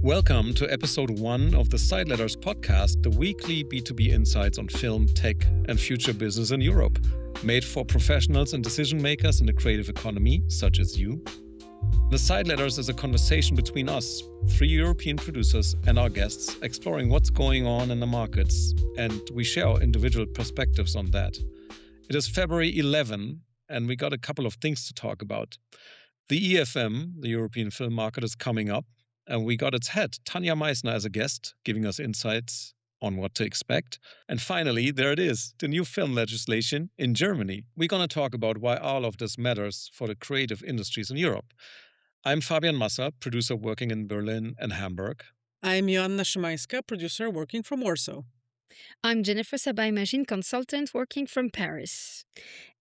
Welcome to episode 1 of the Side Letters podcast, the weekly B2B insights on film, tech, and future business in Europe, made for professionals and decision makers in the creative economy, such as you. The Side Letters is a conversation between us, 3 European producers, and our guests, exploring what's going on in the markets, and we share our individual perspectives on that. It is February 11, and we got a couple of things to talk about. The EFM, the European film market, is coming up, and we got its head, Tanja Meissner, as a guest, giving us insights on what to expect. And finally, there it is, the new film legislation in Germany. We're going to talk about why all of this matters for the creative industries in Europe. I'm Fabian Massah, producer working in Berlin and Hamburg. I'm Joanna Szymanska, producer working from Warsaw. I'm Jennifer Sabbah-Immagine, consultant working from Paris.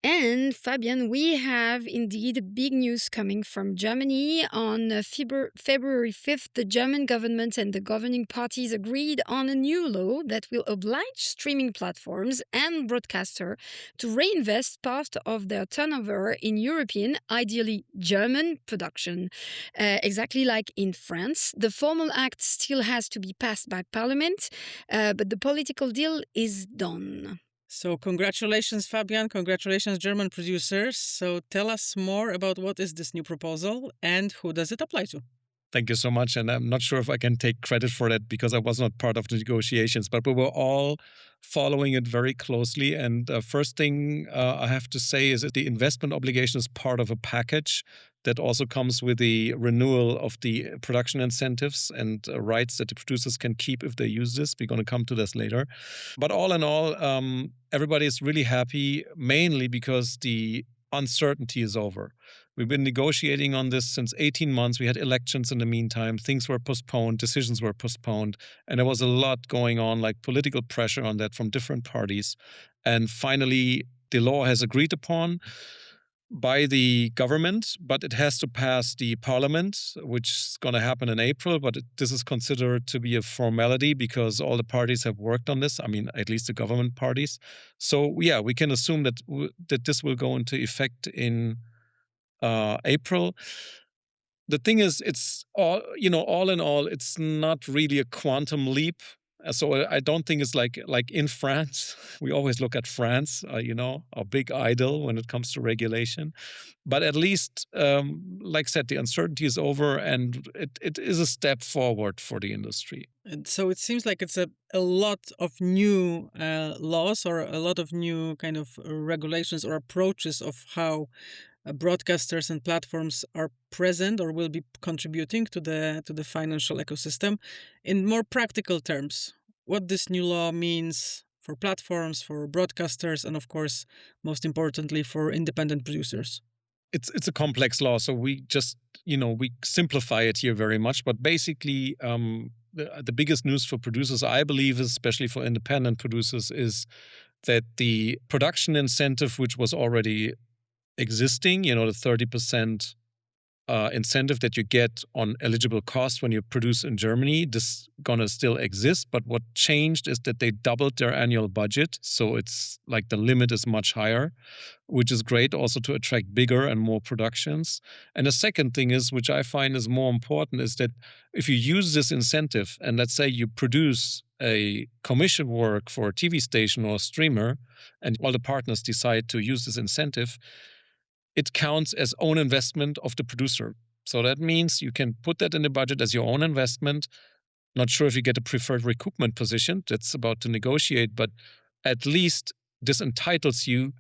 And Fabian, we have indeed big news coming from Germany. On February 5th, the German government and the governing parties agreed on a new law that will oblige streaming platforms and broadcasters to reinvest part of their turnover in European, ideally German, production. Exactly like in France. The formal act still has to be passed by Parliament, but the political deal is done. So congratulations, Fabian. Congratulations, German producers. So tell us more about what is this new proposal and who does it apply to? Thank you so much. And I'm not sure if I can take credit for that because I was not part of the negotiations, but we were all following it very closely. And first thing I have to say is that the investment obligation is part of a package that also comes with the renewal of the production incentives and rights that the producers can keep if they use this. We're going to come to this later. But all in all, everybody is really happy, mainly because the uncertainty is over. We've been negotiating on this since 18 months. We had elections in the meantime. Things were postponed. Decisions were postponed. And there was a lot going on, like political pressure on that from different parties. And finally, the law has agreed upon by the government, but it has to pass the parliament, which is going to happen in April. But this is considered to be a formality because all the parties have worked on this. I mean, at least the government parties. So, yeah, we can assume that this will go into effect in April. The thing is, it's all in all, it's not really a quantum leap. So I don't think it's like in France. We always look at France, our big idol when it comes to regulation. But at least, like I said, the uncertainty is over and it is a step forward for the industry. And so it seems like it's a lot of new laws or a lot of new kind of regulations or approaches of how broadcasters and platforms are present or will be contributing to the financial ecosystem. In more practical terms, what this new law means for platforms, for broadcasters, and of course, most importantly, for independent producers. It's a complex law, so we just, we simplify it here very much. But basically, the biggest news for producers, I believe, especially for independent producers, is that the production incentive, which was already existing, the 30% incentive that you get on eligible costs when you produce in Germany, this gonna still exist. But what changed is that they doubled their annual budget. So it's like the limit is much higher, which is great also to attract bigger and more productions. And the second thing is, which I find is more important, is that if you use this incentive and let's say you produce a commission work for a TV station or a streamer and all the partners decide to use this incentive, it counts as own investment of the producer. So that means you can put that in the budget as your own investment. Not sure if you get a preferred recoupment position. That's about to negotiate, but at least this entitles you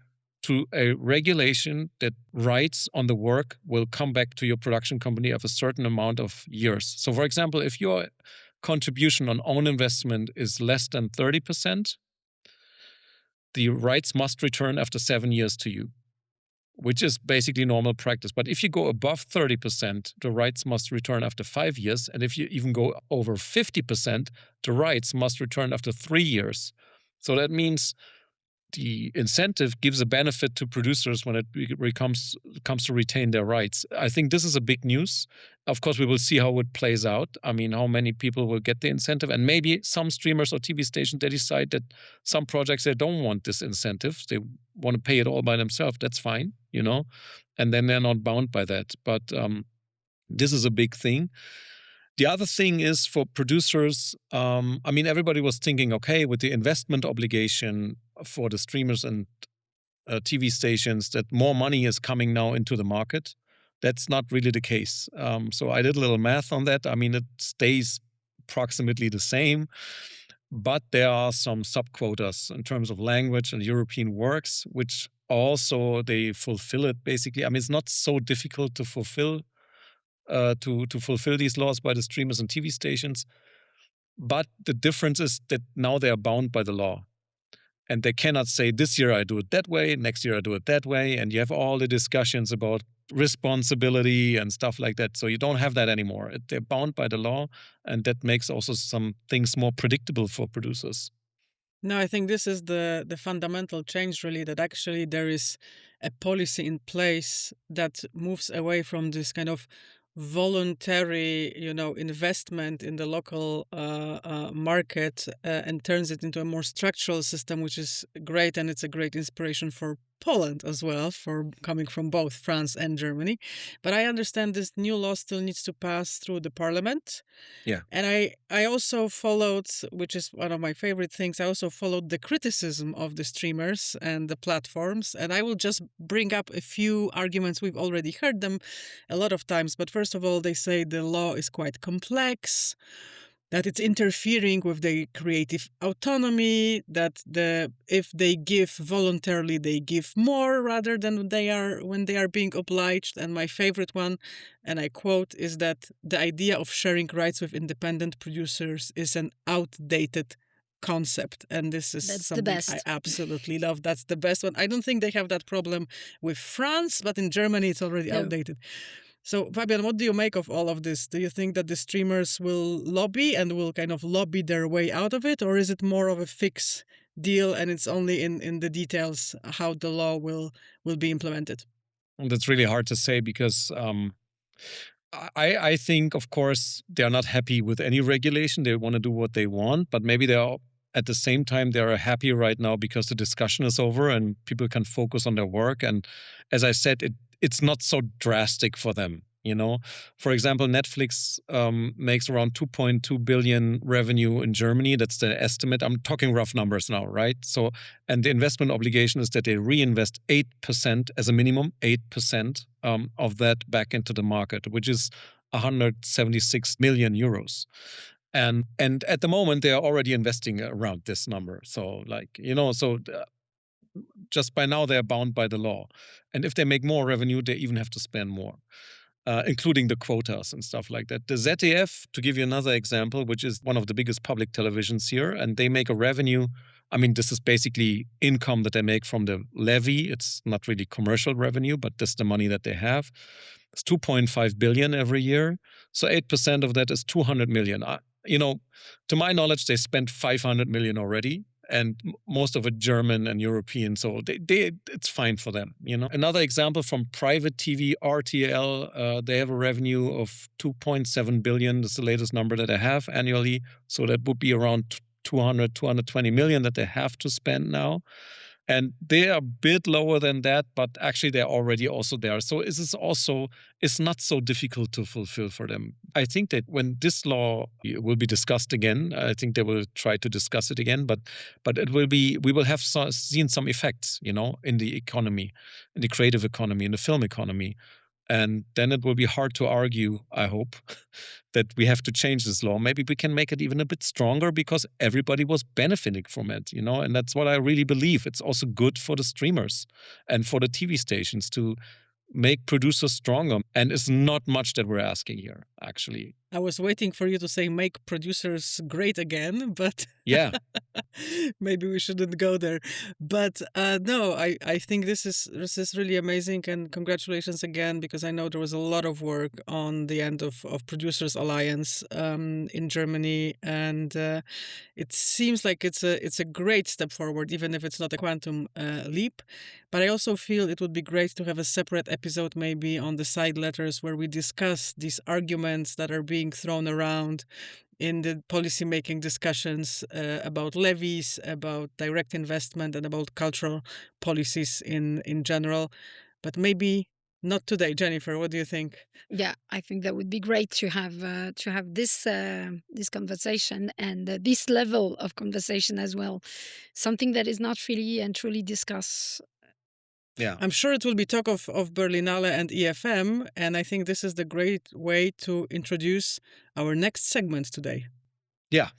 to a regulation that rights on the work will come back to your production company of a certain amount of years. So for example, if your contribution on own investment is less than 30%, the rights must return after 7 years to you, which is basically normal practice. But if you go above 30%, the rights must return after 5 years. And if you even go over 50%, the rights must return after 3 years. So that means the incentive gives a benefit to producers when it comes to retain their rights. I think this is a big news. Of course, we will see how it plays out. I mean, how many people will get the incentive. And maybe some streamers or TV stations, they decide that some projects, they don't want this incentive. They want to pay it all by themselves. That's fine, and then they're not bound by that. But this is a big thing. The other thing is for producers, I mean, everybody was thinking, okay, with the investment obligation for the streamers and TV stations, that more money is coming now into the market. That's not really the case. So I did a little math on that. I mean, it stays approximately the same, but there are some sub-quotas in terms of language and European works, which also they fulfill it basically. I mean, it's not so difficult to fulfill these laws by the streamers and TV stations. But the difference is that now they are bound by the law. And they cannot say, this year I do it that way, next year I do it that way. And you have all the discussions about responsibility and stuff like that. So you don't have that anymore. They're bound by the law. And that makes also some things more predictable for producers. No, I think this is the fundamental change, really, that actually there is a policy in place that moves away from this kind of voluntary, investment in the local market and turns it into a more structural system, which is great. And it's a great inspiration for Poland as well, for coming from both France and Germany. But I understand this new law still needs to pass through the parliament. Yeah. And I also followed, which is one of my favorite things, I also followed the criticism of the streamers and the platforms. And I will just bring up a few arguments. We've already heard them a lot of times. But first of all, they say the law is quite complex, that it's interfering with their creative autonomy, that if they give voluntarily, they give more rather than when they are being obliged. And my favorite one, and I quote, is that the idea of sharing rights with independent producers is an outdated concept. And this is That's the something best. I absolutely love. That's the best one. I don't think they have that problem with France, but in Germany it's already No. outdated. So, Fabian, what do you make of all of this? Do you think that the streamers will lobby and will kind of lobby their way out of it? Or is it more of a fixed deal and it's only in the details how the law will be implemented? And that's really hard to say because I think, of course, they're not happy with any regulation. They want to do what they want, but maybe they're at the same time, they're happy right now because the discussion is over and people can focus on their work. And as I said, it's not so drastic for them. For example, Netflix makes around 2.2 billion revenue in Germany. That's the estimate. I'm talking rough numbers now, right? So, and the investment obligation is that they reinvest 8% as a minimum, 8% of that back into the market, which is 176 million euros. And at the moment, they are already investing around this number. So, just by now, they are bound by the law. And if they make more revenue, they even have to spend more. Including the quotas and stuff like that. The ZDF, to give you another example, which is one of the biggest public televisions here, and they make a revenue. I mean, this is basically income that they make from the levy. It's not really commercial revenue, but that's the money that they have. It's 2.5 billion every year. So 8% of that is 200 million. To my knowledge, they spent 500 million already. And most of it German and European, so it's fine for them. Another example from private TV, RTL, they have a revenue of 2.7 billion. That's the latest number that they have annually. So that would be around 220 million that they have to spend now. And they are a bit lower than that, but actually they're already also there. So it's not so difficult to fulfill for them. I think that when this law will be discussed again, I think they will try to discuss it again, but we will have seen some effects, in the economy, in the creative economy, in the film economy. And then it will be hard to argue, I hope, that we have to change this law. Maybe we can make it even a bit stronger because everybody was benefiting from it, and that's what I really believe. It's also good for the streamers and for the TV stations to make producers stronger. And it's not much that we're asking here, actually. I was waiting for you to say make producers great again, but Yeah. maybe we shouldn't go there. But no, I think this is really amazing, and congratulations again, because I know there was a lot of work on the end of Producers Alliance in Germany, and it seems like it's a great step forward, even if it's not a quantum leap. But I also feel it would be great to have a separate episode maybe on the side letters where we discuss these arguments that are being thrown around in the policy-making discussions about levies, about direct investment, and about cultural policies in general. But maybe Not today, Jennifer. What do you think? Yeah, I think that would be great to have this conversation and this level of conversation as well. Something that is not really and truly discussed. Yeah. I'm sure it will be talk of Berlinale and EFM, and I think this is the great way to introduce our next segment today. Yeah.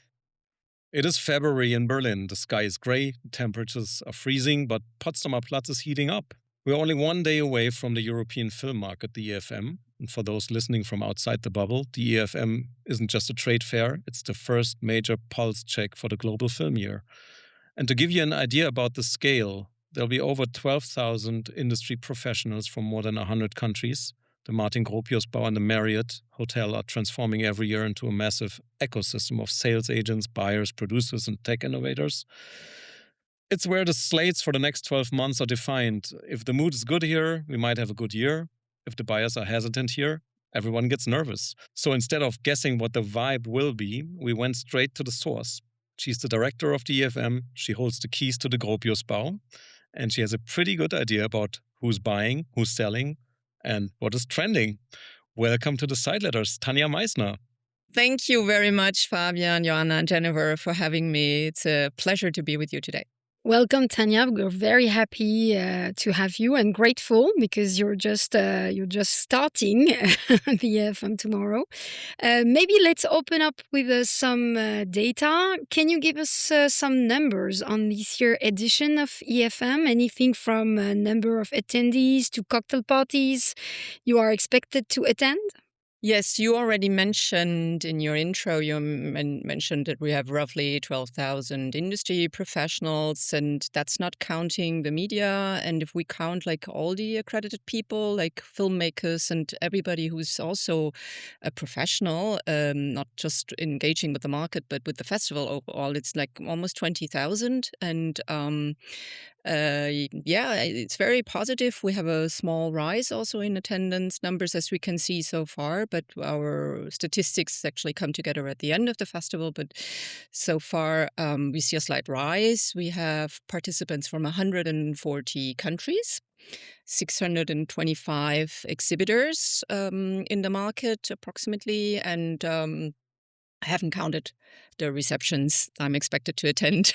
It is February in Berlin. The sky is gray, temperatures are freezing, but Potsdamer Platz is heating up. We're only one day away from the European film market, the EFM. And for those listening from outside the bubble, the EFM isn't just a trade fair, it's the first major pulse check for the global film year. And to give you an idea about the scale, there'll be over 12,000 industry professionals from more than 100 countries. The Martin Gropiusbau and the Marriott Hotel are transforming every year into a massive ecosystem of sales agents, buyers, producers, and tech innovators. It's where the slates for the next 12 months are defined. If the mood is good here, we might have a good year. If the buyers are hesitant here, everyone gets nervous. So instead of guessing what the vibe will be, we went straight to the source. She's the director of the EFM. She holds the keys to the Gropiusbau. And she has a pretty good idea about who's buying, who's selling, and what is trending. Welcome to the Side Letters, Tanja Meissner. Thank you very much, Fabian, Joanna, and Jennifer, for having me. It's a pleasure to be with you today. Welcome, Tanja. We're very happy to have you and grateful because you're just starting the EFM tomorrow. Maybe let's open up with some data. Can you give us some numbers on this year edition of EFM? Anything from number of attendees to cocktail parties you are expected to attend? Yes, you already mentioned in your intro, you mentioned that we have roughly 12,000 industry professionals, and that's not counting the media. And if we count like all the accredited people, like filmmakers and everybody who's also a professional, not just engaging with the market, but with the festival overall, it's like almost 20,000. And yeah, it's very positive. We have a small rise also in attendance numbers as we can see so far, but our statistics actually come together at the end of the festival. But so far, we see a slight rise. We have participants from 140 countries. 625 exhibitors in the market approximately, and I haven't counted the receptions I'm expected to attend.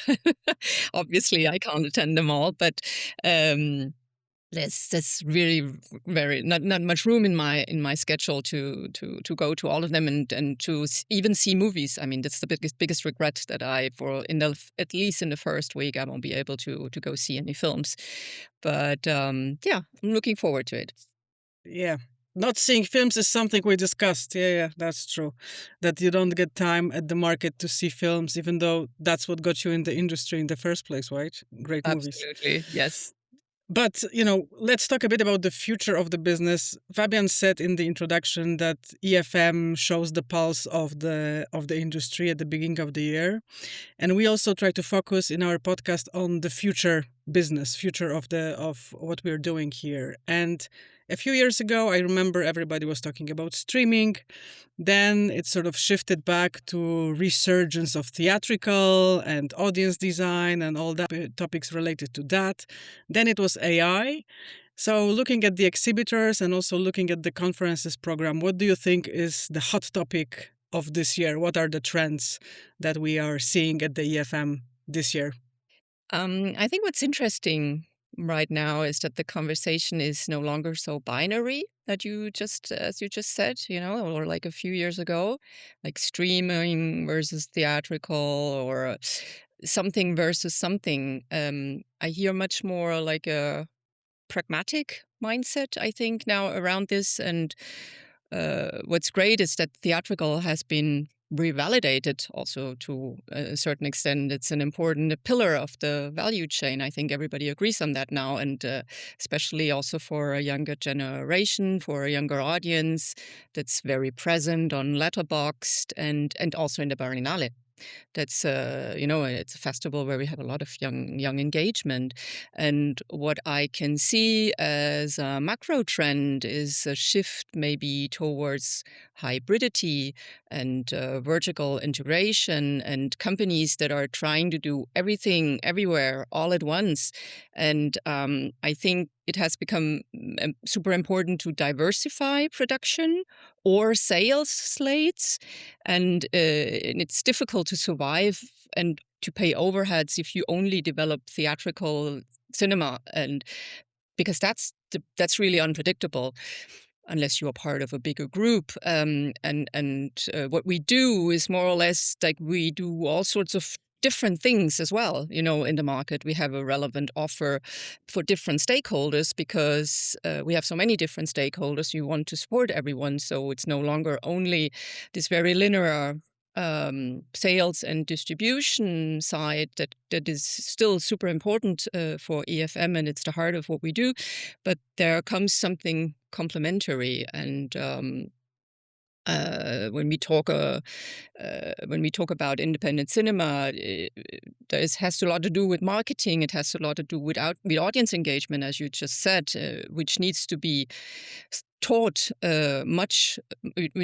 Obviously, I can't attend them all, but there's really very not much room in my schedule to go to all of them and to even see movies. I mean, that's the biggest regret that at least in the first week I won't be able to go see any films. But yeah, I'm looking forward to it. Yeah. Not seeing films is something we discussed. Yeah, that's true. That you don't get time at the market to see films, even though that's what got you in the industry in the first place, right? Great movies. Absolutely, yes. But, let's talk a bit about the future of the business. Fabian said in the introduction that EFM shows the pulse of the industry at the beginning of the year. And we also try to focus in our podcast on the future business, future of what we're doing here. And a few years ago, I remember everybody was talking about streaming. Then it sort of shifted back to resurgence of theatrical and audience design and all that topics related to that. Then it was AI. So looking at the exhibitors and also looking at the conferences program, what do you think is the hot topic of this year? What are the trends that we are seeing at the EFM this year? I think what's interesting right now is that the conversation is no longer so binary that as you just said, or like a few years ago, like streaming versus theatrical or something versus something. I hear much more like a pragmatic mindset, I think, now around this. And what's great is that theatrical has been revalidated also to a certain extent. It's an important pillar of the value chain. I think everybody agrees on that now, and especially also for a younger generation, for a younger audience that's very present on Letterboxd and also in the Berlinale. That's it's a festival where we have a lot of young engagement, and what I can see as a macro trend is a shift maybe towards hybridity and vertical integration and companies that are trying to do everything everywhere all at once. And I think it has become super important to diversify production or sales slates, and it's difficult to survive and to pay overheads if you only develop theatrical cinema, and because that's really unpredictable unless you are part of a bigger group. And what we do is more or less like we do all sorts of different things as well. In the market, we have a relevant offer for different stakeholders because we have so many different stakeholders. You want to support everyone. So it's no longer only this very linear sales and distribution side that is still super important for EFM, and it's the heart of what we do. But there comes something complementary, and when we talk about independent cinema, it has a lot to do with marketing. It has a lot to do with audience engagement, as you just said, which needs to be taught which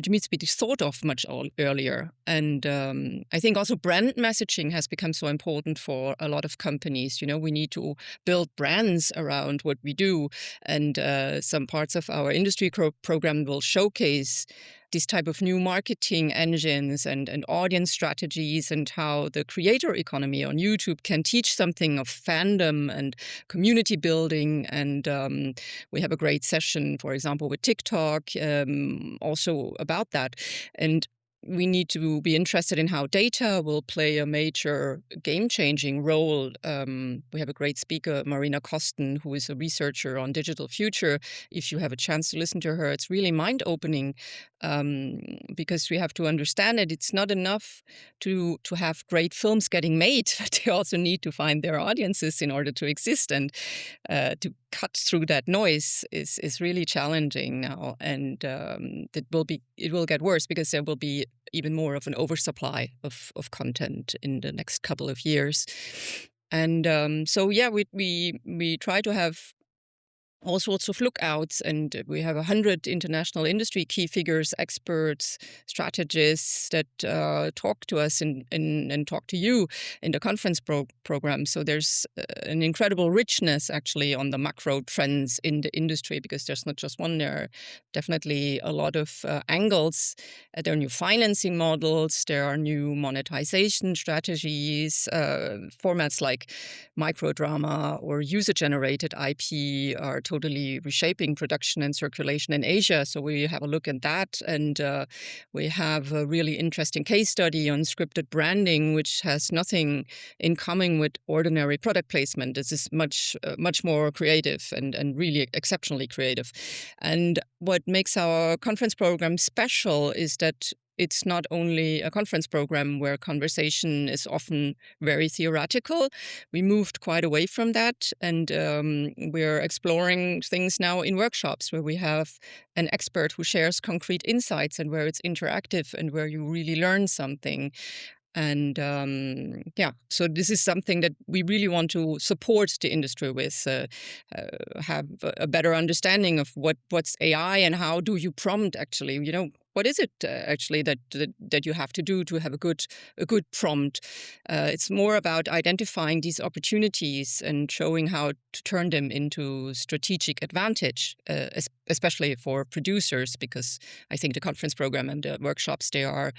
needs to be thought of much earlier. And I think also brand messaging has become so important for a lot of companies. We need to build brands around what we do, and some parts of our industry program will showcase these type of new marketing engines and audience strategies, and how the creator economy on YouTube can teach something of fandom and community building. And we have a great session, for example, with TikTok, also about that. And we need to be interested in how data will play a major game-changing role. We have a great speaker, Marina Kosten, who is a researcher on digital future. If you have a chance to listen to her, it's really mind-opening, because we have to understand that it's not enough to have great films getting made, but they also need to find their audiences in order to exist. And to cut through that noise is really challenging now. And it will get worse because there will be even more of an oversupply of content in the next couple of years. And so we try to have all sorts of lookouts, and we have 100 international industry key figures, experts, strategists that talk to us and talk to you in the conference program. So there's an incredible richness actually on the macro trends in the industry, because there's not just one. There are definitely a lot of angles. There are new financing models. There are new monetization strategies. Formats like microdrama or user-generated IP are totally reshaping production and circulation in Asia. So we have a look at that. And we have a really interesting case study on scripted branding, which has nothing in common with ordinary product placement. This is much more creative and really exceptionally creative. And what makes our conference program special is that it's not only a conference program where conversation is often very theoretical. We moved quite away from that, and we're exploring things now in workshops where we have an expert who shares concrete insights and where it's interactive and where you really learn something. And so this is something that we really want to support the industry with, have a better understanding of what's AI and how do you prompt actually, what is it actually that you have to do to have a good prompt? It's more about identifying these opportunities and showing how to turn them into strategic advantage, especially for producers, because I think the conference program and the workshops, they are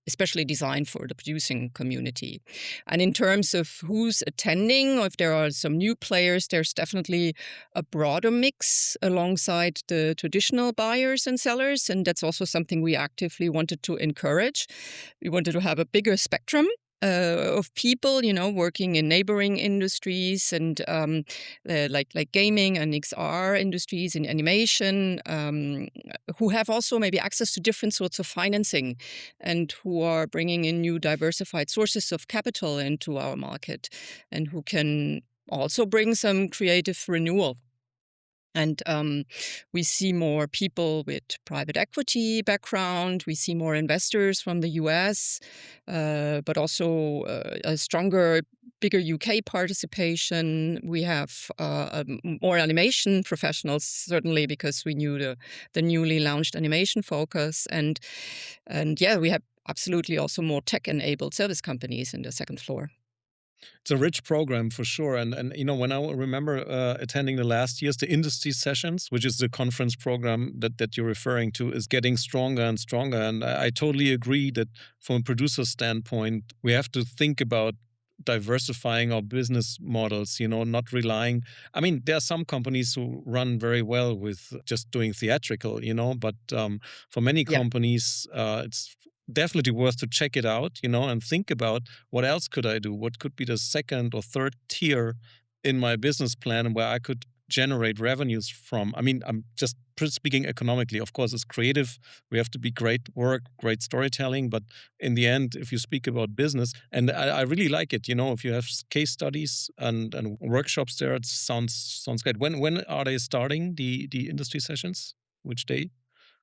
especially designed for the producing community. And in terms of who's attending, or if there are some new players, there's definitely a broader mix alongside the traditional buyers and sellers. And that's also something we actively wanted to encourage. We wanted to have a bigger spectrum of people, working in neighboring industries and like gaming and XR industries, in animation, who have also maybe access to different sorts of financing and who are bringing in new diversified sources of capital into our market, and who can also bring some creative renewal. And we see more people with private equity background. We see more investors from the US, but also a stronger, bigger UK participation. We have more animation professionals, certainly because we knew the newly launched animation focus. And we have absolutely also more tech-enabled service companies in the second floor. It's a rich program for sure. And when I remember attending the last year's, the industry sessions, which is the conference program that you're referring to, is getting stronger and stronger. And I totally agree that from a producer standpoint, we have to think about diversifying our business models, not relying. I mean, there are some companies who run very well with just doing theatrical, but for many Yeah. companies, it's definitely worth to check it out, and think about what else could I do? What could be the second or third tier in my business plan where I could generate revenues from? I mean, I'm just speaking economically. Of course, it's creative. We have to be great work, great storytelling. But in the end, if you speak about business, and I really like it, if you have case studies and workshops there, it sounds great. When are they starting the industry sessions? Which day?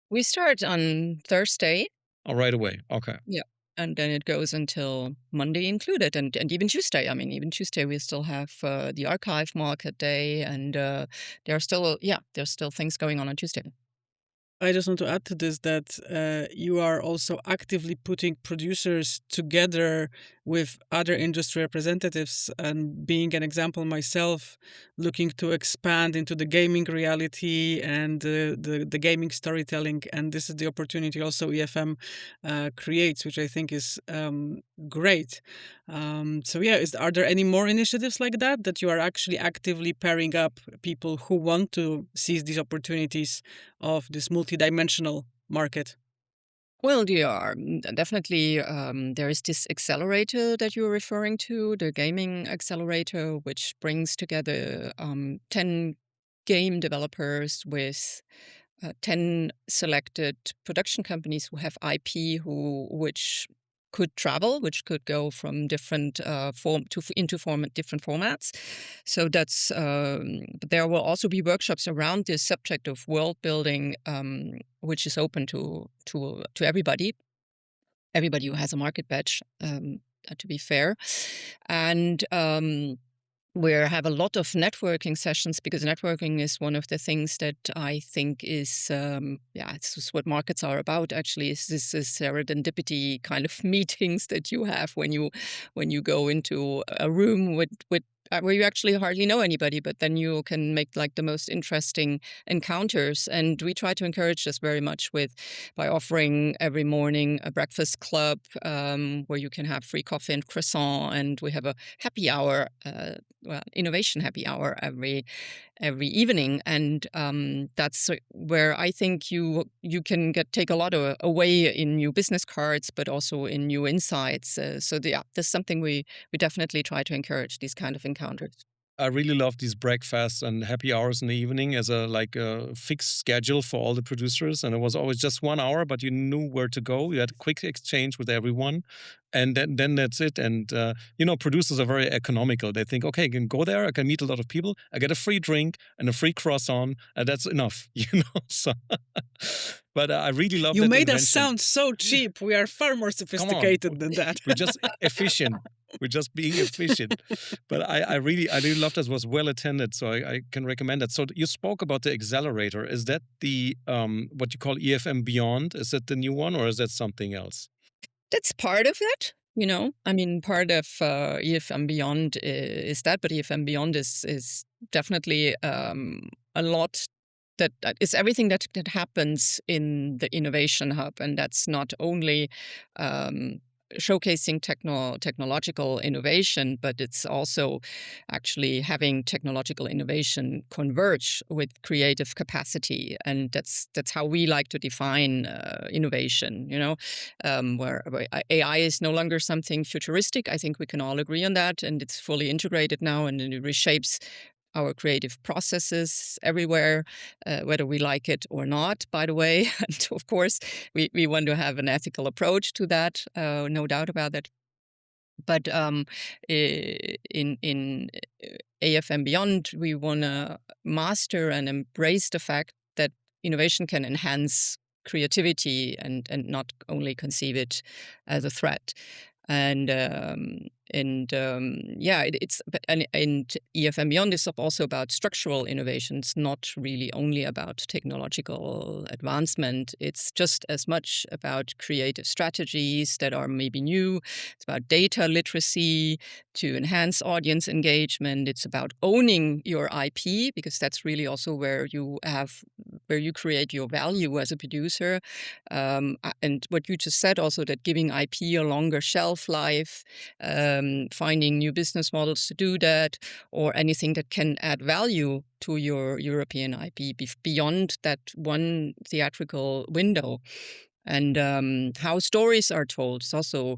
We start on Thursday. Oh, right away. Okay. Yeah. And then it goes until Monday included, and even Tuesday. I mean, even Tuesday we still have the archive market day, and there's still things going on Tuesday. I just want to add to this that you are also actively putting producers together with other industry representatives, and being an example myself, looking to expand into the gaming reality and the gaming storytelling. And this is the opportunity also EFM creates, which I think is great. So yeah, are there any more initiatives like that you are actually actively pairing up people who want to seize these opportunities of this multidimensional market? Well, definitely. There is this accelerator that you're referring to, the gaming accelerator, which brings together 10 game developers with 10 selected production companies who have IP, which could travel, which could go from different different formats. So that's there will also be workshops around this subject of world building, which is open to everybody who has a market badge. To be fair, and we have a lot of networking sessions, because networking is one of the things that I think is, it's just what markets are about. Actually, is this serendipity kind of meetings that you have when you go into a room with where you actually hardly know anybody, but then you can make like the most interesting encounters. And we try to encourage this very much by offering every morning a breakfast club where you can have free coffee and croissant, and we have a happy hour, innovation happy hour every evening, and that's where I think you can take a lot away in new business cards, but also in new insights. That's something we definitely try to encourage, these kind of encounters. I really love these breakfasts and happy hours in the evening as a fixed schedule for all the producers. And it was always just 1 hour, but you knew where to go. You had a quick exchange with everyone, and then that's it. And producers are very economical. They think, okay, I can go there, I can meet a lot of people, I get a free drink and a free croissant, and that's enough. So, but I really love. You that made us invention. sound so cheap. We are far more sophisticated than that. We're just efficient. We're just being efficient. But I really love that. It was well attended, so I can recommend that. So you spoke about the accelerator. Is that the what you call EFM Beyond? Is that the new one, or is that something else? That's part of it. I mean, part of EFM Beyond is that, but EFM Beyond is definitely a lot. That is everything that happens in the innovation hub, and that's not only showcasing technological innovation, but it's also actually having technological innovation converge with creative capacity, and that's how we like to define innovation. Where AI is no longer something futuristic. I think we can all agree on that, and it's fully integrated now, and it reshapes our creative processes everywhere, whether we like it or not, by the way. And of course, we want to have an ethical approach to that, no doubt about that. But in AFM Beyond, we want to master and embrace the fact that innovation can enhance creativity and not only conceive it as a threat. And And and EFM Beyond is also about structural innovations, not really only about technological advancement. It's just as much about creative strategies that are maybe new. It's about data literacy to enhance audience engagement. It's about owning your IP, because that's really also where you create your value as a producer. And what you just said also, that giving IP a longer shelf life, finding new business models to do that, or anything that can add value to your European IP beyond that one theatrical window. And how stories are told. It's also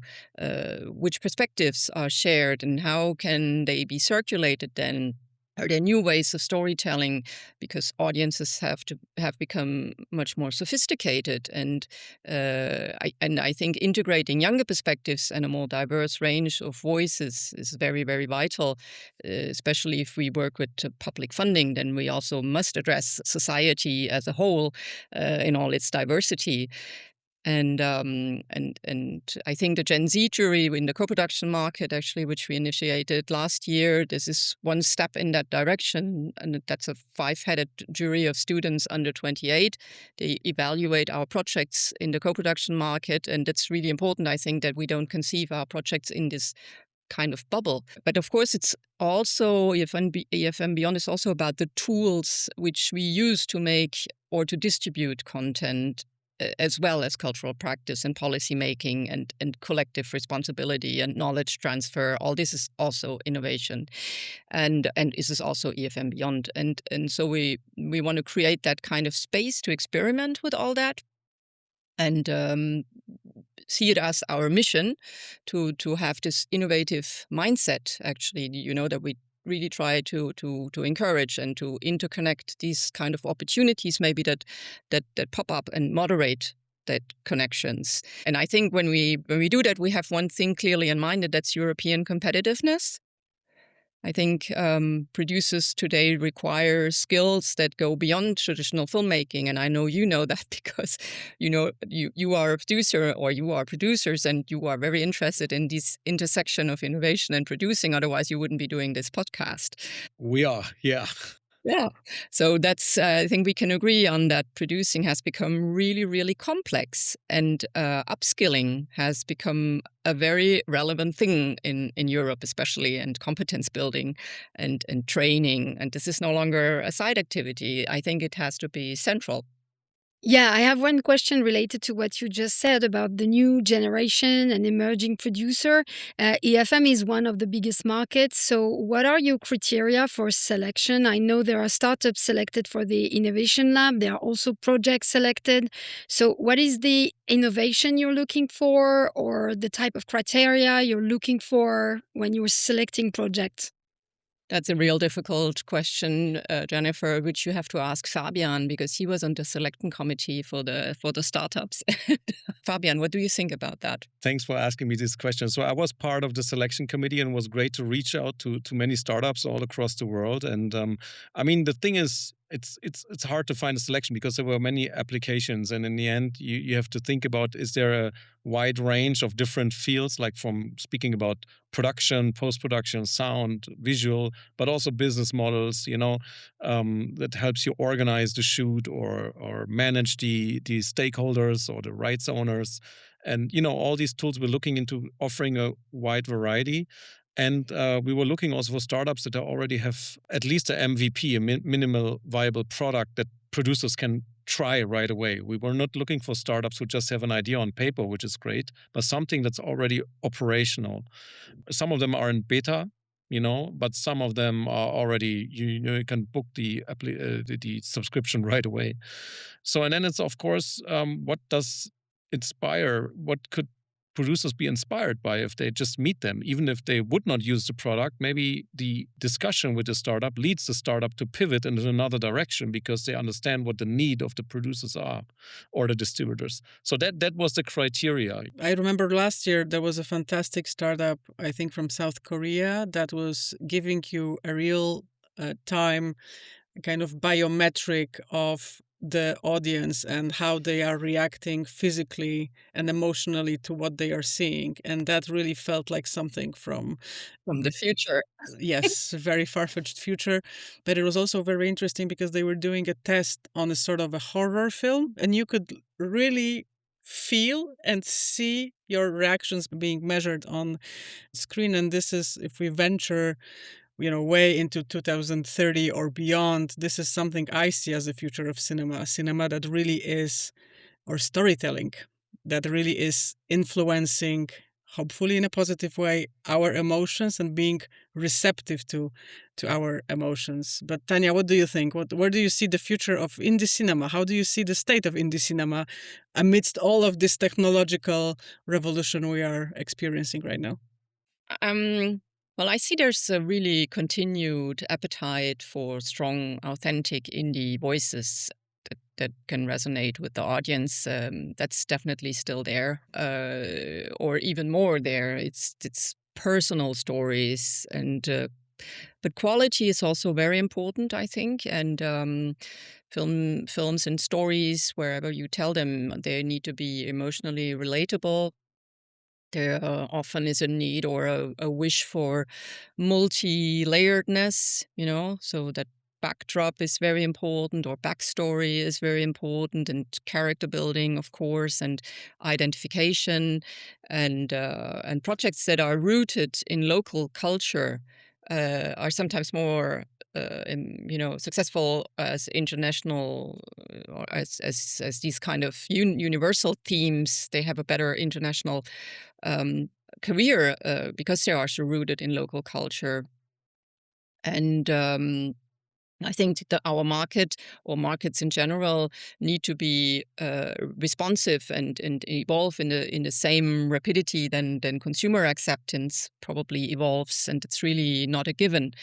which perspectives are shared and how can they be circulated then. Are there new ways of storytelling, because audiences have become much more sophisticated, and I think integrating younger perspectives and a more diverse range of voices is very, very vital, especially if we work with public funding. Then we also must address society as a whole in all its diversity. And I think the Gen Z jury in the co-production market, actually, which we initiated last year, this is one step in that direction. And that's a 5-headed jury of students under 28. They evaluate our projects in the co-production market. And it's really important, I think, that we don't conceive our projects in this kind of bubble. But of course, it's also, EFM Beyond is also about the tools which we use to make or to distribute content, as well as cultural practice and policy making and collective responsibility and knowledge transfer. All this is also innovation, and this is also EFM Beyond. And so we want to create that kind of space to experiment with all that, and see it as our mission to have this innovative mindset, actually, that we really try to encourage and to interconnect these kind of opportunities maybe that pop up and moderate that connections. And I think when we do that, we have one thing clearly in mind, and that's European competitiveness. I think producers today require skills that go beyond traditional filmmaking, and I know you know that because you are a producer, or you are producers, and you are very interested in this intersection of innovation and producing. Otherwise, you wouldn't be doing this podcast. We are, yeah. Yeah. So that's, I think we can agree on that. Producing has become really, really complex, and upskilling has become a very relevant thing in Europe, especially, and competence building and training. And this is no longer a side activity. I think it has to be central. Yeah, I have one question related to what you just said about the new generation and emerging producer. EFM is one of the biggest markets. So what are your criteria for selection? I know there are startups selected for the Innovation Lab. There are also projects selected. So what is the innovation you're looking for, or the type of criteria you're looking for when you're selecting projects? That's a real difficult question, Jennifer, which you have to ask Fabian, because he was on the selection committee for the startups. Fabian, what do you think about that? Thanks for asking me this question. So I was part of the selection committee, and it was great to reach out to many startups all across the world. And I mean, the thing is, it's hard to find a selection because there were many applications, and in the end you have to think about, is there a wide range of different fields, like from speaking about production, post-production, sound, visual, but also business models, that helps you organize the shoot or manage the stakeholders or the rights owners. And all these tools, we're looking into offering a wide variety. And we were looking also for startups that already have at least a MVP, a minimal viable product that producers can try right away. We were not looking for startups who just have an idea on paper, which is great, but something that's already operational. Some of them are in beta, but some of them are already, you can book the subscription right away. So, and then it's, of course, what does inspire? What could producers be inspired by if they just meet them? Even if they would not use the product, maybe the discussion with the startup leads the startup to pivot in another direction because they understand what the need of the producers are or the distributors. So that was the criteria. I remember last year there was a fantastic startup, I think from South Korea, that was giving you a real time kind of biometric of the audience and how they are reacting physically and emotionally to what they are seeing. And that really felt like something from the future. yes, very far-fetched future. But it was also very interesting because they were doing a test on a sort of a horror film, and you could really feel and see your reactions being measured on screen. And this is, if we venture, way into 2030 or beyond, this is something I see as the future of cinema that really is, or storytelling, that really is influencing, hopefully in a positive way, our emotions and being receptive to our emotions. But Tanja, what do you think? Where do you see the future of indie cinema? How do you see the state of indie cinema amidst all of this technological revolution we are experiencing right now? Well, I see there's a really continued appetite for strong, authentic indie voices that can resonate with the audience. That's definitely still there, or even more there. It's personal stories, and but quality is also very important, I think. And films and stories, wherever you tell them, they need to be emotionally relatable. There often is a need or a wish for multi-layeredness, so that backdrop is very important, or backstory is very important, and character building, of course, and identification, and projects that are rooted in local culture are sometimes more successful as international, or as these kind of universal themes. They have a better international career because they are so rooted in local culture. And I think that our market, or markets in general, need to be responsive and evolve in the same rapidity than consumer acceptance probably evolves, and it's really not a given.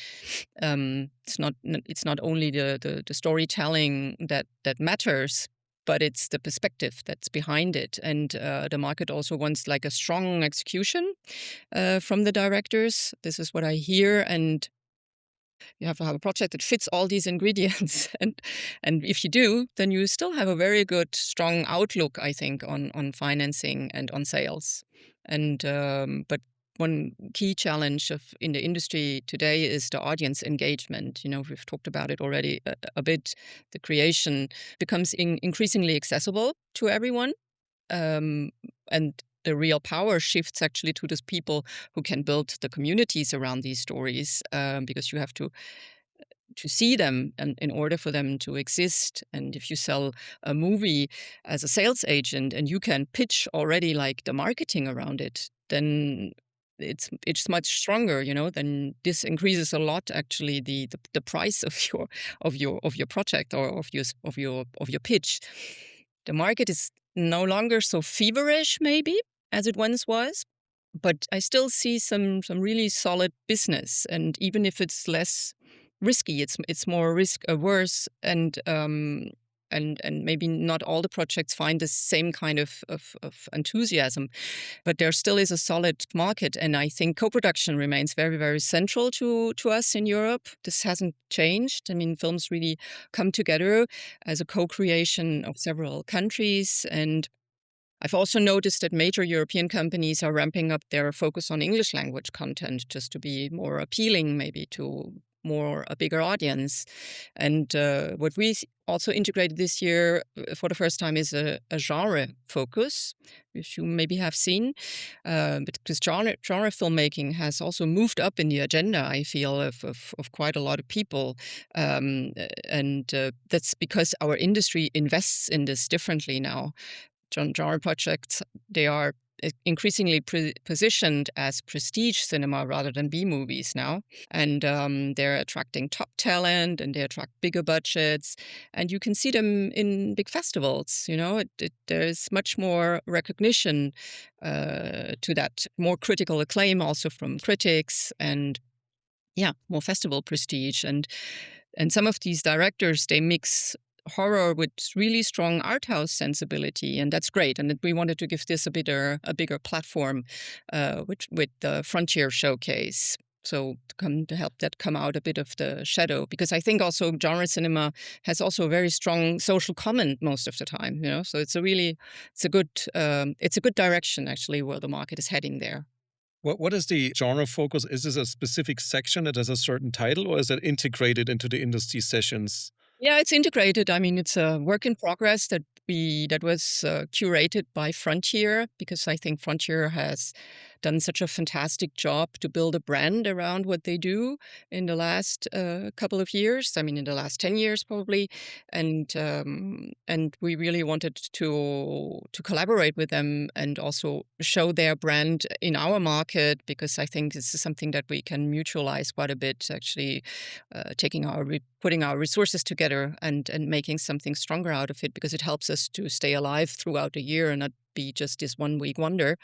It's not only the storytelling that matters, but it's the perspective that's behind it. And the market also wants like a strong execution from the directors. This is what I hear, and you have to have a project that fits all these ingredients. And if you do, then you still have a very good, strong outlook, I think, on financing and on sales. And but one key challenge in the industry today is the audience engagement. We've talked about it already a bit. The creation becomes increasingly accessible to everyone. And the real power shifts actually to those people who can build the communities around these stories, because you have to see them and in order for them to exist. And if you sell a movie as a sales agent and you can pitch already like the marketing around it, then it's much stronger, then this increases a lot actually the price of your project, or of your pitch. The market is no longer so feverish maybe as it once was, but I still see some really solid business. And even if it's less risky, it's more risk averse, and maybe not all the projects find the same kind of enthusiasm, but there still is a solid market. And I think co-production remains very, very central to us in Europe. This hasn't changed. I mean, films really come together as a co-creation of several countries. And I've also noticed that major European companies are ramping up their focus on English language content just to be more appealing, maybe to a bigger audience. And what we also integrated this year for the first time is a genre focus, which you maybe have seen. But because genre filmmaking has also moved up in the agenda, I feel, of quite a lot of people. And that's because our industry invests in this differently now. Genre projects, they are increasingly positioned as prestige cinema rather than B-movies now. And they're attracting top talent, and they attract bigger budgets. And you can see them in big festivals, there's much more recognition to that, more critical acclaim also from critics, and more festival prestige. And some of these directors, they mix horror with really strong art house sensibility, and that's great. And we wanted to give this a bigger platform with the Frontier Showcase. So to help that come out a bit of the shadow, because I think also genre cinema has also a very strong social comment most of the time, you know. So it's a good direction actually where the market is heading there. What is the genre focus? Is this a specific section that has a certain title, or is it integrated into the industry sessions? Yeah, it's integrated. I mean, it's a work in progress that was curated by Frontier, because I think Frontier has done such a fantastic job to build a brand around what they do in the last couple of years. I mean, in the last 10 years probably, and we really wanted to collaborate with them and also show their brand in our market, because I think this is something that we can mutualize quite a bit. Actually, putting our resources together and making something stronger out of it, because it helps us to stay alive throughout the year and not be just this 1 week wonder,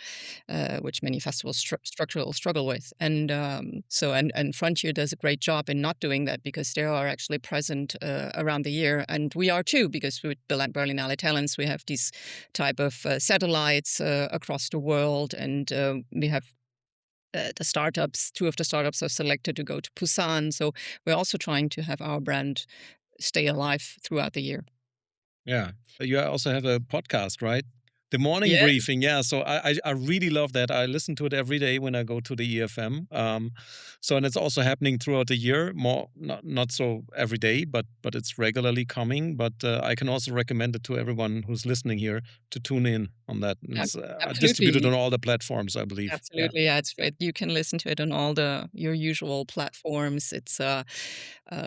which many festivals struggle with. And and Frontier does a great job in not doing that, because they are actually present around the year, and we are too, because with Berlinale Talents we have these type of satellites across the world, and we have the startups. Two of the startups are selected to go to Busan, so we're also trying to have our brand stay alive throughout the year. Yeah. You also have a podcast, right? The morning Yeah, briefing, yeah. So I really love that. I listen to it every day when I go to the EFM. So and it's also happening throughout the year, more not so every day, but it's regularly coming. But I can also recommend it to everyone who's listening here to tune in on that. It's distributed absolutely. on all the platforms, I believe. Yeah. Absolutely, yeah, you can listen to it on all your usual platforms. It's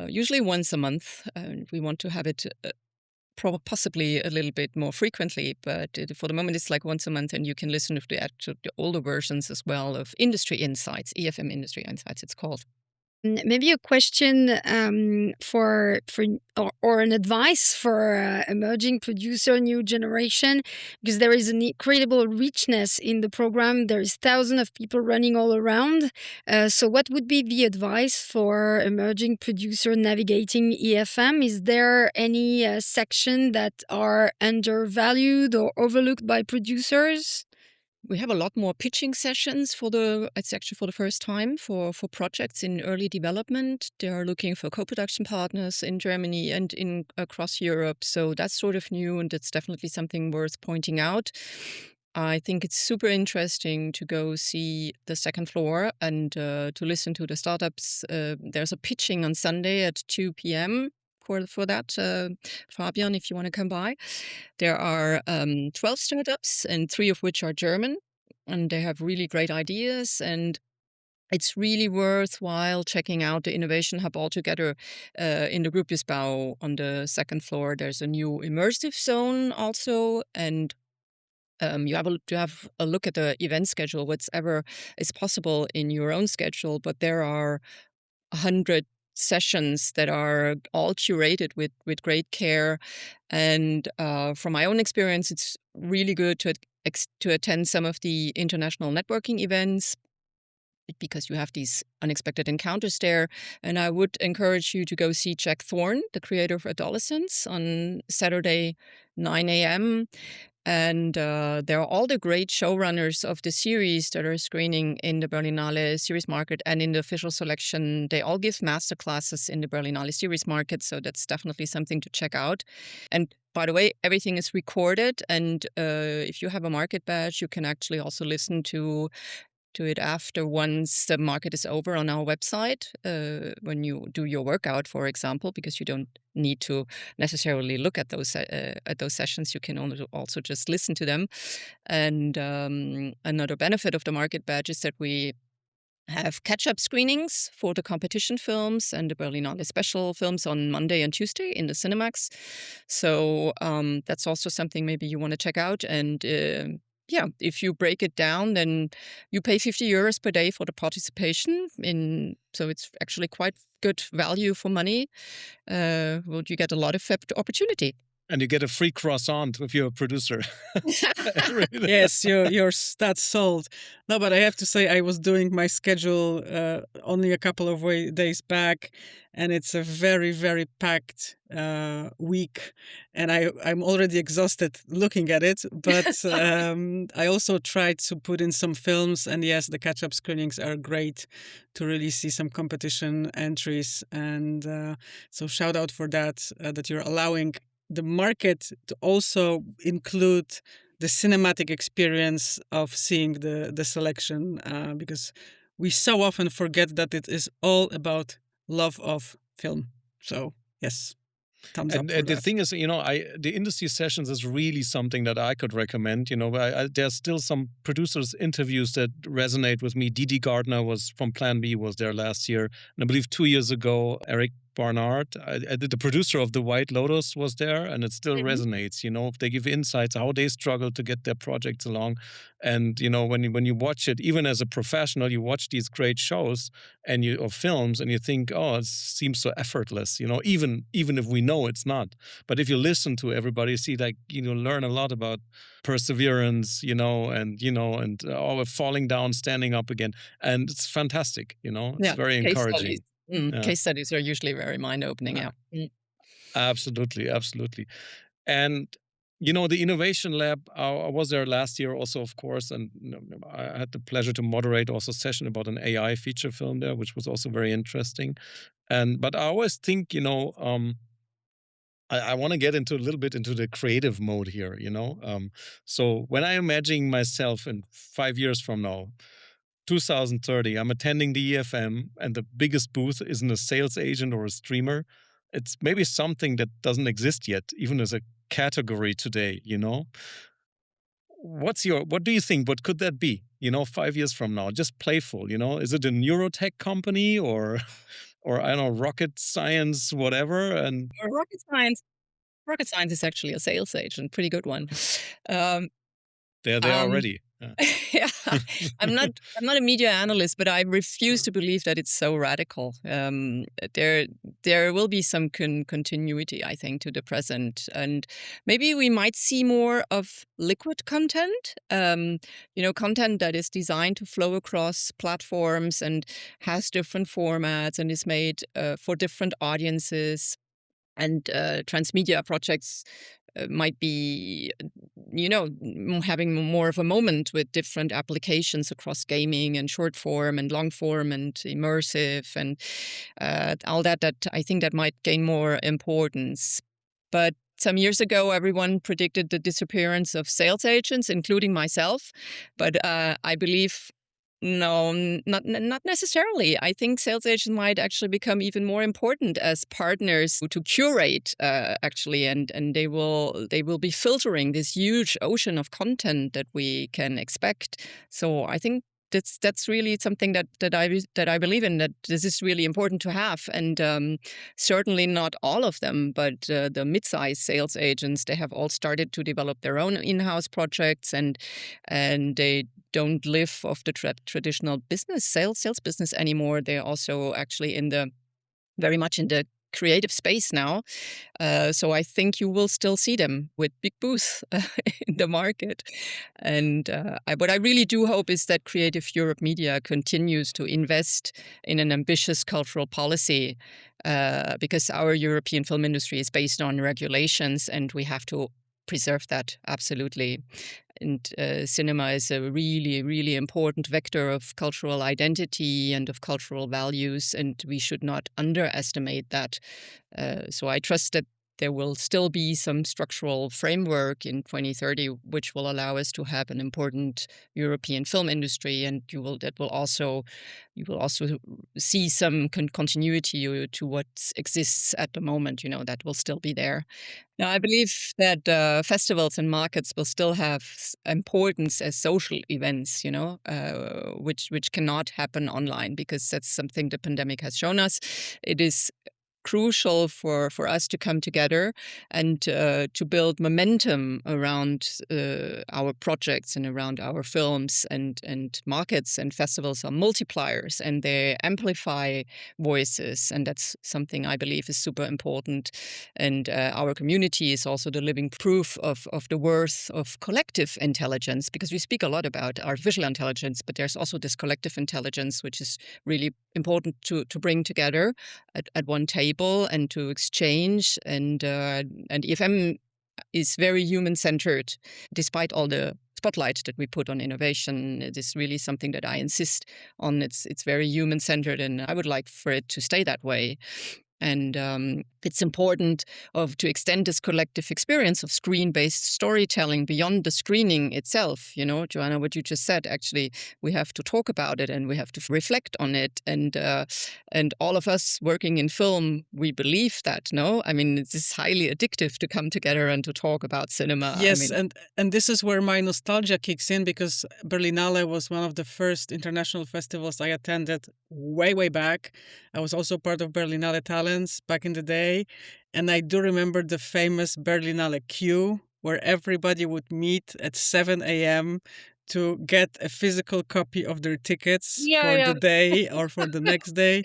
usually once a month, and we want to have it possibly a little bit more frequently, but for the moment it's like once a month, and you can listen to the older versions as well of Industry Insights, EFM Industry Insights it's called. Maybe a question for or an advice for emerging producer, new generation, because there is an incredible richness in the program. There is thousands of people running all around. So, what would be the advice for emerging producer navigating EFM? Is there any section that are undervalued or overlooked by producers? We have a lot more pitching sessions it's actually for the first time for projects in early development. They are looking for co-production partners in Germany and in across Europe. So that's sort of new, and it's definitely something worth pointing out. I think it's super interesting to go see the second floor and to listen to the startups. There's a pitching on Sunday at 2 p.m. For that, Fabian, if you want to come by. There are 12 startups, and 3 of which are German, and they have really great ideas, and it's really worthwhile checking out the Innovation Hub altogether. In the Gruppisbau on the second floor, there's a new immersive zone also, and you have a look at the event schedule, whatever is possible in your own schedule, but there are 100 sessions that are all curated with great care. And from my own experience, it's really good to attend some of the international networking events, because you have these unexpected encounters there. And I would encourage you to go see Jack Thorne, the creator of Adolescence, on Saturday, 9 a.m. And there are all the great showrunners of the series that are screening in the Berlinale series market and in the official selection. They all give master classes in the Berlinale series market, so that's definitely something to check out. And by the way, everything is recorded, and if you have a market badge, you can actually also listen to it after, once the market is over, on our website when you do your workout, for example, because you don't need to necessarily look at those sessions. You can also just listen to them. And another benefit of the market badge is that we have catch-up screenings for the competition films and the Berlinale special films on Monday and Tuesday in the Cinemax. So that's also something maybe you want to check out. And yeah, if you break it down, then you pay 50 euros per day for the participation. So it's actually quite good value for money. Well, you get a lot of opportunity. And you get a free croissant if you're a producer. Really. Yes, that's sold. No, but I have to say, I was doing my schedule only a couple of days back, and it's a very, very packed week, and I'm already exhausted looking at it. But I also tried to put in some films, and yes, the catch-up screenings are great to really see some competition entries, and so shout out for that, that you're allowing the market to also include the cinematic experience of seeing the selection, because we so often forget that it is all about love of film. So yes, thumbs up And for the that. thing is, the industry sessions is really something that I could recommend. There's still some producers' interviews that resonate with me. Didi Gardner was from Plan B, was there last year, and I believe 2 years ago, Eric Barnard, the producer of The White Lotus, was there, and it still resonates. They give insights how they struggle to get their projects along, and when you watch it, even as a professional, you watch these great shows or films, and you think, oh, it seems so effortless. Even if we know it's not. But if you listen to everybody, see, learn a lot about perseverance, and all falling down, standing up again, and it's fantastic. It's very case encouraging. studies. Yeah. Case studies are usually very mind-opening. Yeah. Absolutely, absolutely. And the Innovation Lab, I was there last year also, of course, and I had the pleasure to moderate also a session about an AI feature film there, which was also very interesting. But I always think, I want to get into a little bit into the creative mode here, So when I imagine myself in 5 years from now, 2030, I'm attending the EFM, and the biggest booth isn't a sales agent or a streamer. It's maybe something that doesn't exist yet, even as a category today, What do you think? What could that be, 5 years from now? Just playful, Is it a neurotech company or or I don't know, rocket science, whatever? And Rocket science is actually a sales agent, pretty good one. Um, they're there um, already. Yeah. yeah, I'm not a media analyst, but I refuse to believe that it's so radical. There will be some continuity, I think, to the present, and maybe we might see more of liquid content. Content that is designed to flow across platforms and has different formats and is made for different audiences. And transmedia projects might be, having more of a moment with different applications across gaming and short form and long form and immersive and all that I think that might gain more importance. But some years ago, everyone predicted the disappearance of sales agents, including myself. But I believe no, not necessarily. I think sales agents might actually become even more important as partners to curate, actually, and they will be filtering this huge ocean of content that we can expect. So I think that's really something that I believe in. That this is really important to have, and certainly not all of them, but the mid-sized sales agents, they have all started to develop their own in-house projects, and they don't live off the traditional business sales business anymore. They're also actually very much in the creative space now. So I think you will still see them with big booths in the market. And what I really do hope is that Creative Europe Media continues to invest in an ambitious cultural policy, because our European film industry is based on regulations, and we have to preserve that, absolutely. And cinema is a really, really important vector of cultural identity and of cultural values, and we should not underestimate that. So I trust that there will still be some structural framework in 2030 which will allow us to have an important European film industry, and you will also see some continuity to what exists at the moment. That will still be there. Now, I believe that festivals and markets will still have importance as social events, which cannot happen online, because that's something the pandemic has shown us. It is crucial for us to come together and to build momentum around our projects and around our films, and markets and festivals are multipliers and they amplify voices, and that's something I believe is super important. And our community is also the living proof of the worth of collective intelligence, because we speak a lot about artificial intelligence, but there's also this collective intelligence which is really important to bring together at one table and to exchange. And EFM is very human-centered, despite all the spotlight that we put on innovation. It is really something that I insist on. It's very human-centered, and I would like for it to stay that way. And it's important to extend this collective experience of screen-based storytelling beyond the screening itself. You know, Joanna, what you just said, actually, we have to talk about it and we have to reflect on it. And all of us working in film, we believe that, no? I mean, it's highly addictive to come together and to talk about cinema. Yes, I mean, and this is where my nostalgia kicks in, because Berlinale was one of the first international festivals I attended way back. I was also part of Berlinale Talents back in the day, and I do remember the famous Berlinale queue where everybody would meet at 7 a.m. to get a physical copy of their tickets for the day or for the next day.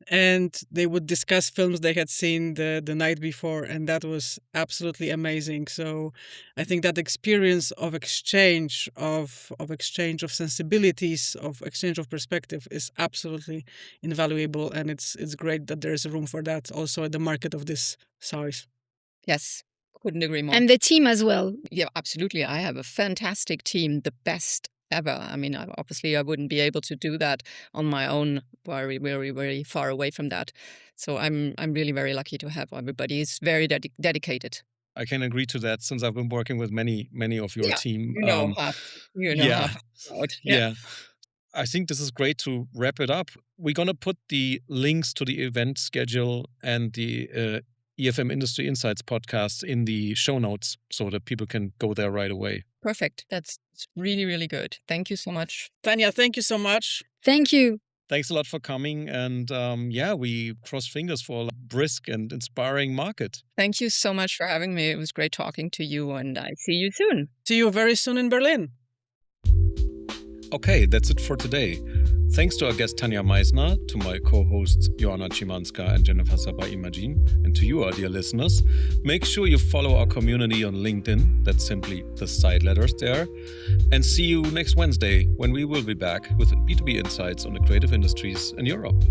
And they would discuss films they had seen the night before, and that was absolutely amazing. So I think that experience of exchange of sensibilities, of exchange of perspective is absolutely invaluable, and it's great that there is room for that also at the market of this size. yes, couldn't agree more. And the team as well. Yeah, absolutely. I have a fantastic team, the best ever. I mean, obviously, I wouldn't be able to do that on my own. Very far away from that. So I'm really very lucky to have everybody. It's very dedicated. I can agree to that, since I've been working with many of your Yeah, team. you know how Yeah, proud. yeah. I think this is great to wrap it up. We're going to put the links to the event schedule and the EFM Industry Insights podcast in the show notes so that people can go there right away. Perfect. That's really, really good. Thank you so much. Tanja, thank you so much. Thank you. Thanks a lot for coming. And we cross fingers for a brisk and inspiring market. Thank you so much for having me. It was great talking to you, and I see you soon. See you very soon in Berlin. Okay, that's it for today. Thanks to our guest Tanja Meissner, to my co-hosts Joanna Szymanska and Jennifer Sabbah-Immagine, and to you, our dear listeners. Make sure you follow our community on LinkedIn. That's simply the side letters there. And see you next Wednesday when we will be back with B2B insights on the creative industries in Europe.